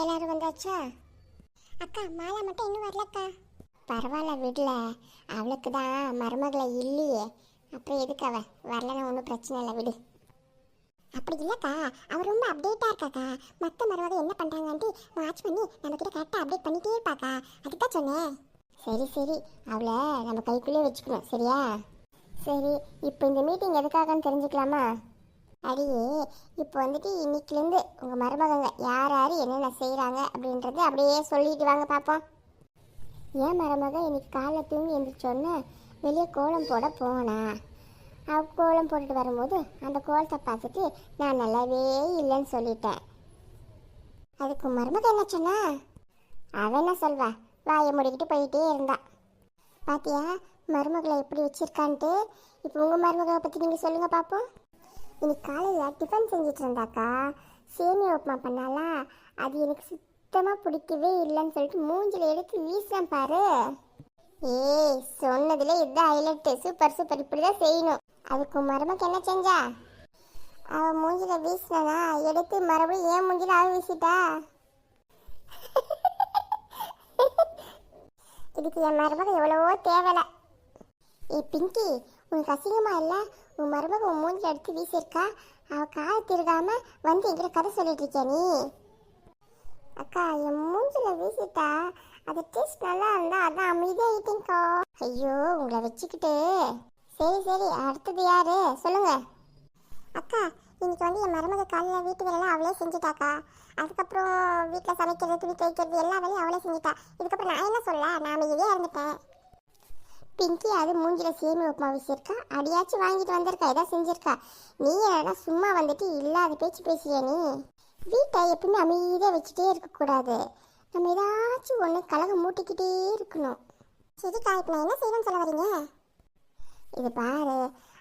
எல்லாரும் வந்தாச்சா? அக்கா மாலா மட்டும் இன்னும் வரலக்கா. பரவாயில்ல விடல, அவளுக்கு தான் மருமகளை இல்லையே, அப்புறம் எதுக்கு அவ வரலன்னு ஒன்றும் பிரச்சனை இல்லை விடு. அப்படி இல்லைக்கா, அவர் ரொம்ப அப்டேட்டாக இருக்காக்கா. மற்ற மருமகள் என்ன பண்ணுறாங்கன்ட்டு வாட்ச் பண்ணி நம்மக்கிட்ட கரெக்டாக அப்டேட் பண்ணிகிட்டே இருப்பாக்கா, அதுக்கு தான் சொன்னேன். சரி சரி, அவளை நம்ம கைக்குள்ளேயே வச்சுக்கணும் சரியா? சரி, இப்போ இந்த மீட்டிங் எதுக்காகன்னு தெரிஞ்சுக்கலாமா? அடியே, இப்போ வந்துட்டு இன்னைக்குலேருந்து உங்கள் மருமகங்க யார் யார் என்னென்ன செய்கிறாங்க அப்படின்றது அப்படியே சொல்லிட்டு வாங்க பார்ப்போம். ஏன் மருமக இன்னைக்கு காலைல தூங்கி எழுந்திரிச்சோன்னே வெளியே கோலம் போட போனா. அவள் கோலம் போட்டுட்டு வரும்போது அந்த கோலத்தை பார்த்துட்டு நான் நல்லாவே இல்லைன்னு சொல்லிட்டேன். அதுக்கு மருமக என்ன சொன்னா? அவன் என்ன சொல்வா, வாயை முடிக்கிட்டு போயிட்டே இருந்தா. பாத்தியா மருமகளை எப்படி வச்சிருக்கான்ட்டு? இப்போ உங்கள் மருமகளை பற்றி நீங்கள் சொல்லுங்கள் பார்ப்போம். இன்னைக்கு காலையில் டிஃபன் செஞ்சுட்டு இருந்தாக்கா, சேமியா உப்புமா பண்ணாலா, அது எனக்கு சுத்தமாக பிடிக்கவே இல்லைன்னு சொல்லிட்டு மூஞ்சில் எடுத்து வீசுறேன் பாரு. ஏய், சொன்னதுல இதுதான் ஹைலைட்டு. சூப்பர் சூப்பர், இப்படி தான் செய்யணும். அதுக்கு மருமக்கு என்ன செஞ்சா? அவள் மூஞ்சில வீசினா எடுத்து மறுபடியும் ஏன் மூஞ்சில அவ வீசிட்டா. இதுக்கு என் மருமக எவ்வளவோ தேவலை. ஏய் பிங்கி, உனக்கு அசிங்கமா இல்லை? உன் மருமக உன் மூஞ்சில எடுத்து வீசியிருக்கா, அவள் காலை திருடாம வந்து எங்கிட்ட கதை சொல்லிட்டு இருக்கியா நீ? அக்கா, என் மூஞ்சில வீசிட்டா, அது டேஸ்ட் நல்லா இருந்தா அதான் அமைதியாகிட்டேங்கக்கா. ஐயோ, உங்களை வச்சுக்கிட்டு. சரி சரி, அடுத்தது யாரு சொல்லுங்க. அக்கா, இன்னைக்கு வந்து என் மருமக காலையில் வீட்டு வேலைலாம் அவளே செஞ்சுட்டாக்கா. அதுக்கப்புறம் வீட்டில் சமைக்கிறது, துணி துவைக்கிறது எல்லா வேலையும் அவளே செஞ்சுட்டா. இதுக்கப்புறம் நான் என்ன சொல்ல, நான் அமைதியே இருந்துட்டேன். பிங்கி அது மூஞ்சில சேமி உப்புமா வீசியிருக்கா, அடியாச்சும் வாங்கிட்டு வந்திருக்கா, ஏதோ செஞ்சிருக்கா. நீ என்னடா சும்மா வந்துட்டு இல்லாத பேச்சு பேசிய நீ? வீட்டை எப்பவுமே அமைதியாக வச்சுட்டே இருக்கக்கூடாது, நம்ம ஏதாச்சும் ஒன்று கலகம் மூட்டிக்கிட்டே இருக்கணும். சரிக்கா, இப்போ நான் என்ன செய்யணும்னு சொல்ல வரீங்க? இது பாரு,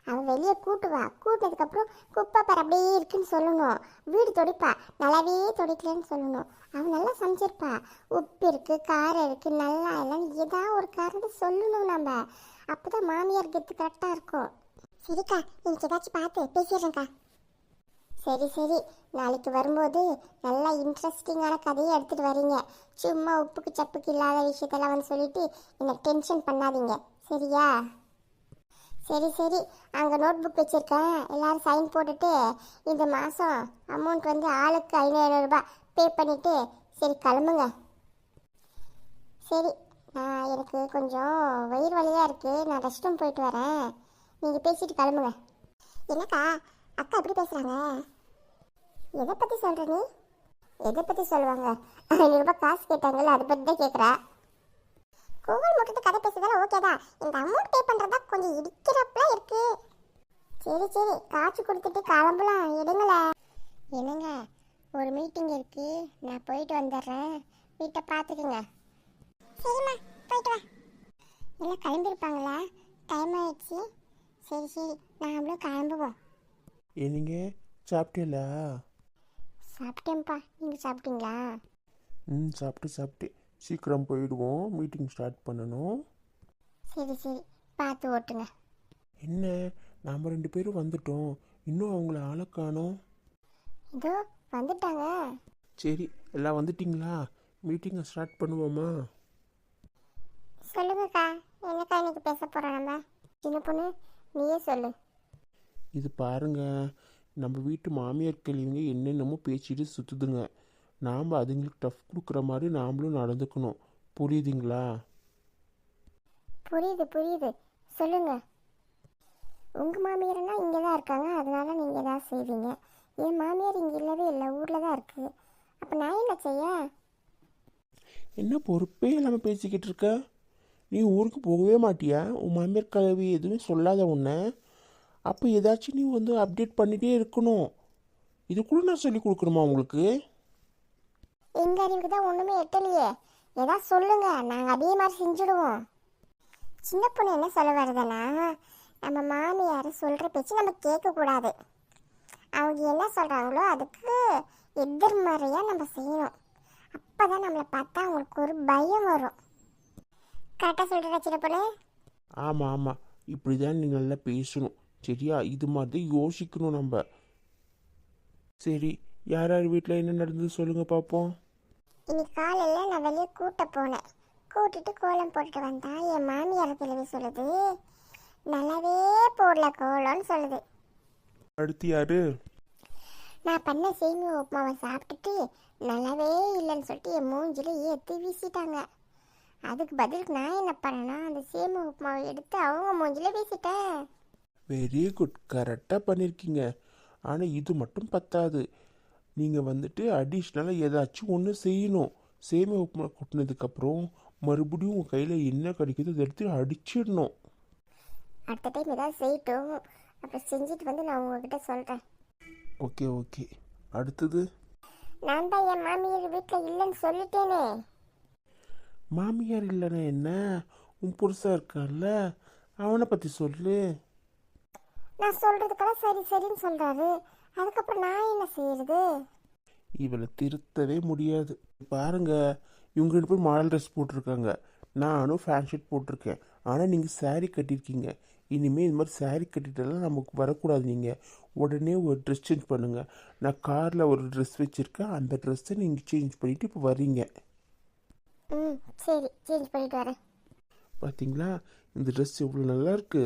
அவன் வெளியே கூட்டுவா, கூட்டினதுக்கப்புறம் குப்பை பாரு அப்படியே இருக்குன்னு சொல்லணும். வீடு துடைப்பா, நல்லாவே துடைக்கலன்னு சொல்லணும். அவன் நல்லா சமைச்சிருப்பா, உப்பு இருக்கு, காரம் இருக்கு, நல்லா இல்லைன்னு ஏதாவது ஒரு காரணத்தை சொல்லணும் நம்ம. அப்போதான் மாமியார் கெத்து கரெக்டாக இருக்கும். சரிக்கா, இன்னைக்கு ஏதாச்சும் பார்த்து பேசிடுறேங்க்கா. சரி சரி, நாளைக்கு வரும்போது நல்லா இன்ட்ரெஸ்டிங்கான கதையை எடுத்துகிட்டு வரீங்க. சும்மா உப்புக்கு சப்புக்கு இல்லாத விஷயத்தெல்லாம் வந்து சொல்லிட்டு என்னை டென்ஷன் பண்ணாதீங்க சரியா? சரி சரி, அங்கே நோட் புக் வச்சுருக்கேன், எல்லோரும் சைன் போட்டுட்டு இந்த மாதம் அமௌண்ட் வந்து ஆளுக்கு 500 ரூபாய் பே பண்ணிவிட்டு சரி கிளம்புங்க. சரி, நான் எனக்கு கொஞ்சம் வயிறு வலியாக இருக்குது, நான் ரெஸ்ட் ரூம் போயிட்டு வரேன், நீங்கள் பேசிட்டு கிளம்புங்க. என்னக்கா அக்கா எப்படி பேசுகிறாங்க? எதை பற்றி சொல்கிற நீ? எதை பற்றி சொல்லுவாங்க? 500 ரூபாய் காசு கேட்டாங்கல்ல, அதை பற்றி தான் கேட்குறா. கோவில் முட்டுட்டு கதை பேசுறதால ஓகே தான், இந்த அமௌண்ட் பே பண்ணுறதா கொஞ்சம் இடிக்கிறப்பல இருக்கு. சரி சரி, காசு கொடுத்துட்டு கிளம்பலாம் எடுங்கள. என்னங்க, ஒரு மீட்டிங் இருக்கு, நான் போயிட்டு வந்துடுறேன், வீட்டை பார்த்துக்குங்க. சரிம்மா, போயிட்டு வா. எல்லாம் கிளம்பியிருப்பாங்களா? டைம் ஆயிடுச்சு. சரி சரி, நாமளும் கிளம்புவோம். என்னங்க சாப்பிட்டீங்களா? சாப்பிட்டேன்ப்பா, நீங்கள் சாப்பிட்டீங்களா? சாப்பிட்டு சீக்கிரம் போயிடுவோம், மீட்டிங் ஸ்டார்ட் பண்ணணும். சரி சரி, பார்த்து ஓட்டுங்க. என்ன, நாம் 2 பேரும் வந்துட்டோம், இன்னும் அவங்கள ஆளை காணோம். இதோ வந்துட்டாங்க. சரி, எல்லாம் வந்துட்டிங்களா? மீட்டிங்கை ஸ்டார்ட் பண்ணுவோமா? சொல்லுங்கக்கா, என்னக்கா இன்னைக்கு பேச போகிறோம் நம்ம? சின்ன பொண்ணு, நீயே சொல்லு. இது பாருங்க, நம்ம வீட்டு மாமியார் கிளிங்க என்னென்னமோ பேசிட்டு சுற்றுதுங்க. நாம் அதுங்களுக்கு டஃப் கொடுக்குற மாதிரி நாமளும் நடந்துக்கணும், புரியுதுங்களா? புரியுது புரியுது, சொல்லுங்க. உங்கள் மாமியார்னா இங்கே தான் இருக்காங்க, அதனால நீங்கள் தான் செய்வீங்க. என் மாமியார் இங்கே இல்லவே இல்லை, ஊரில் தான் இருக்குது. அப்போ நான் என்ன செய்ய? என்ன பொறுப்பே இல்லாமல் பேசிக்கிட்டு இருக்க? நீ ஊருக்கு போகவே மாட்டியா? உன் மாமியார் கல்வி எதுவுமே சொல்லாத உன்னை. அப்போ ஏதாச்சும் நீ வந்து அப்டேட் பண்ணிகிட்டே இருக்கணும். இது கூட நான் சொல்லி கொடுக்கணுமா உங்களுக்கு? எங்கள் அறிவுக்கு தான் ஒன்றுமே எட்டலையே, ஏதாவது சொல்லுங்க, நாங்கள் அதே மாதிரி செஞ்சுடுவோம். சின்ன பொண்ணு என்ன சொல்ல வருதுன்னா, நம்ம மாமியார் சொல்கிற பேச்சு நம்ம கேட்கக்கூடாது. அவங்க என்ன சொல்கிறாங்களோ அதுக்கு எதிர்மறையாக நம்ம செய்யணும். அப்போ தான் நம்மளை பார்த்தா அவங்களுக்கு ஒரு பயம் வரும். கரெக்டாக சொல்கிற சின்ன பொண்ணு? ஆமாம் ஆமாம், இப்படி தான் நீ நல்லா பேசணும் சரியா? இது மாதிரி யோசிக்கணும் நம்ம. சரி, யார் யார் வீட்டில் என்ன நடந்தது சொல்லுங்கள் பார்ப்போம். இன்னைக்கு காலையில் நான் வெளியே கூட்ட போனேன். கூட்டிட்டு கோலம் போட்டுட்டு வந்தா என் மாமியார் கிழவி சொல்லுது, நல்லாவே போடல கோலம்னு சொல்லுது. அடுத்து யாரு? நான் பண்ண சேமியா உப்புமாவை சாப்பிட்டுட்டு நல்லாவே இல்லைன்னு சொல்லிட்டு என் மூஞ்சில ஏற்றி வீசிட்டாங்க. அதுக்கு பதிலுக்கு நான் என்ன பண்ணேன்னா அந்த சேமியா உப்புமாவை எடுத்து அவங்க மூஞ்சில வீசிட்டேன். வெரி குட், கரெக்டாக பண்ணியிருக்கீங்க. ஆனால் இது மட்டும் பத்தாது. நீங்கள் வந்துட்டு அடிஷ்னலாக ஏதாச்சும் ஒன்று செய்யணும். சேமியா உப்புமா கொட்டினதுக்கப்புறம் மறுபடியும் உங்கள் கையில் என்ன கிடைக்குதோ அதை எடுத்து அடிச்சிடணும். அடுத்த டைம் ஏதாவது செய்யட்டும், அப்புறம் செஞ்சுட்டு வந்து நான் உங்ககிட்ட சொல்கிறேன். Okay okay. அடுத்தது? நான் தான் என் மாமியார் வீட்டில் இல்லைன்னு சொல்லிட்டேனே. மாமியார் இல்லைன்னா என்ன, உன் புருஷன் இருக்கான்ல, அவனை பற்றி சொல்லு. நான் சொல்கிறதுக்கெல்லாம் சரி சரின்னு சொல்கிறாரு, அதுக்கப்புறம் நான் என்ன செய்யறது? இவளை திருத்தவே முடியாது. பாருங்க, இவங்க 2 பேரும் மாடல் ட்ரெஸ் போட்டிருக்காங்க, நானும் ஃபேன் ஷர்ட் போட்டிருக்கேன். ஆனால் நீங்கள் saree கட்டியிருக்கீங்க. இனிமேல் இது மாதிரி saree கட்டிட்டெல்லாம் நமக்கு வரக்கூடாது. நீங்கள் உடனே ஒரு ட்ரெஸ் சேஞ்ச் பண்ணுங்கள். நான் காரில் ஒரு ட்ரெஸ் வச்சுருக்கேன், அந்த ட்ரெஸ்ஸை நீங்கள் சேஞ்ச் பண்ணிவிட்டு இப்போ வர்றீங்க. ம் சரி, சேஞ்ச் பண்ணிட்டு வரேன். பார்த்தீங்களா இந்த ட்ரெஸ் எவ்வளோ நல்லா இருக்கு.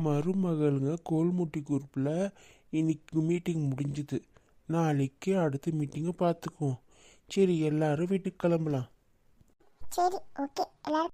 மருமகளுங்க கோல்முட்டி குரூப்பில் இன்னைக்கு மீட்டிங் முடிஞ்சுது. நாளைக்கு அடுத்த மீட்டிங்கை பார்த்துக்குவோம். சரி, எல்லாரும் வீட்டுக்கு கிளம்பலாம். சரி ஓகே, எல்லாரும்